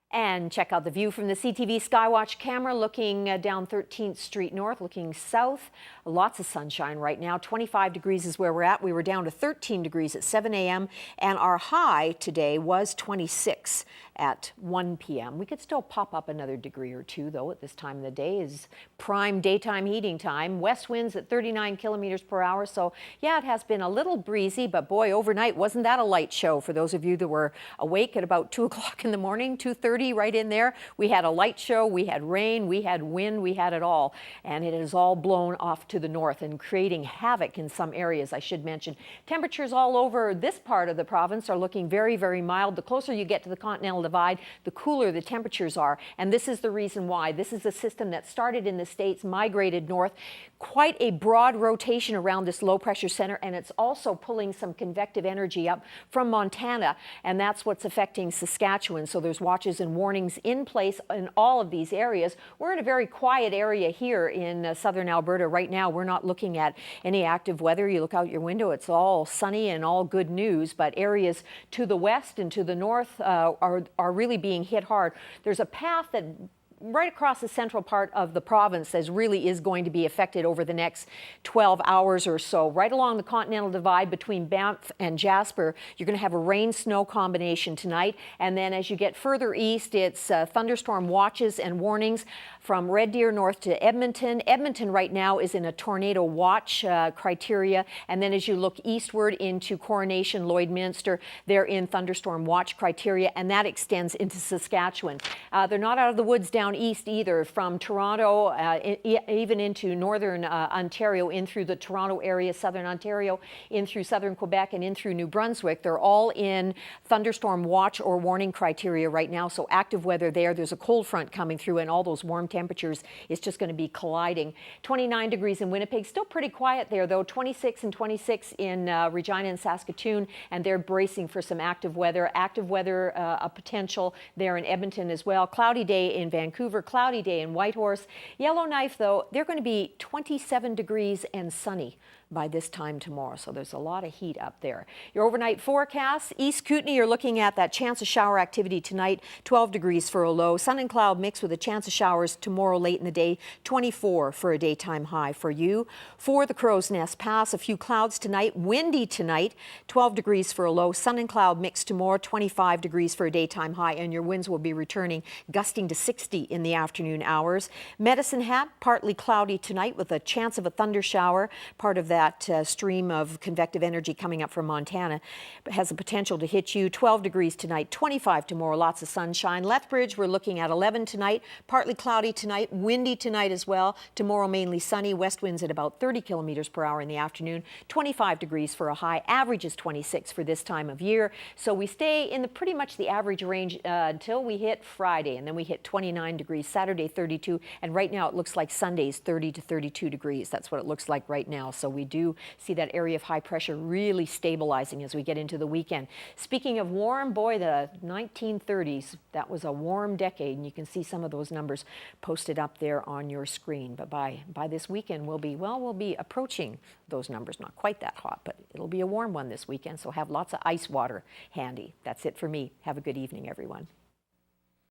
And check out the view from the CTV Skywatch camera looking down 13th Street North, looking south. Lots of sunshine right now. 25 degrees is where we're at. We were down to 13 degrees at 7 a.m. and our high today was 26 at 1 p.m. We could still pop up another degree or two, though, at this time of the day. Is prime daytime heating time. West winds at 39 kilometers per hour. So, yeah, it has been a little breezy, but boy, overnight, wasn't that a light show for those of you that were awake at about 2 o'clock in the morning, 2:30. Right in there. We had a light show, we had rain, we had wind, we had it all. And it is all blown off to the north and creating havoc in some areas, I should mention. Temperatures all over this part of the province are looking very, very mild. The closer you get to the Continental Divide, the cooler the temperatures are. And this is the reason why. This is a system that started in the States, migrated north. Quite a broad rotation around this low pressure center, and it's also pulling some convective energy up from Montana, and that's what's affecting Saskatchewan. So there's watches and warnings in place in all of these areas. We're in a very quiet area here in southern Alberta right now. We're not looking at any active weather. You look out your window, it's all sunny and all good news, but areas to the west and to the north are really being hit hard. There's a path that right across the central part of the province as really is going to be affected over the next 12 hours or so. Right along the Continental Divide between Banff and Jasper, you're going to have a rain-snow combination tonight. And then as you get further east, it's thunderstorm watches and warnings from Red Deer north to Edmonton. Edmonton right now is in a tornado watch criteria. And then as you look eastward into Coronation, Lloydminster, they're in thunderstorm watch criteria, and that extends into Saskatchewan. They're not out of the woods down east either, from Toronto even into northern Ontario, in through the Toronto area, southern Ontario, in through southern Quebec, and in through New Brunswick. They're all in thunderstorm watch or warning criteria right now, so active weather there. There's a cold front coming through, and all those warm temperatures is just going to be colliding. 29 degrees in Winnipeg, still pretty quiet there though. 26 and 26 in Regina and Saskatoon, and they're bracing for some active weather. Active weather, a potential there in Edmonton as well. Cloudy day in Vancouver, cloudy day in Whitehorse. Yellowknife, though, they're going to be 27 degrees and sunny by this time tomorrow, so there's a lot of heat up there. Your overnight forecast, East Kootenay, you're looking at that chance of shower activity tonight, 12 degrees for a low. Sun and cloud mix with a chance of showers tomorrow late in the day, 24 for a daytime high for you. For the Crow's Nest Pass, a few clouds tonight, windy tonight, 12 degrees for a low. Sun and cloud mix tomorrow, 25 degrees for a daytime high, and your winds will be returning, gusting to 60 in the afternoon hours. Medicine Hat, partly cloudy tonight with a chance of a thunder shower, part of that stream of convective energy coming up from Montana has the potential to hit you. 12 degrees tonight, 25 tomorrow, lots of sunshine. Lethbridge, we're looking at 11 tonight, partly cloudy tonight, windy tonight as well. Tomorrow mainly sunny, west winds at about 30 kilometers per hour in the afternoon. 25 degrees for a high, average is 26 for this time of year. So we stay in the pretty much the average range until we hit Friday, and then we hit 29 degrees, Saturday 32, and right now it looks like Sunday's 30 to 32 degrees. That's what it looks like right now. So we do see that area of high pressure really stabilizing as we get into the weekend. Speaking of warm, boy, the 1930s, that was a warm decade, and you can see some of those numbers posted up there on your screen. But by this weekend, we'll be approaching those numbers. Not quite that hot, but it'll be a warm one this weekend, so have lots of ice water handy. That's it for me. Have a good evening, everyone.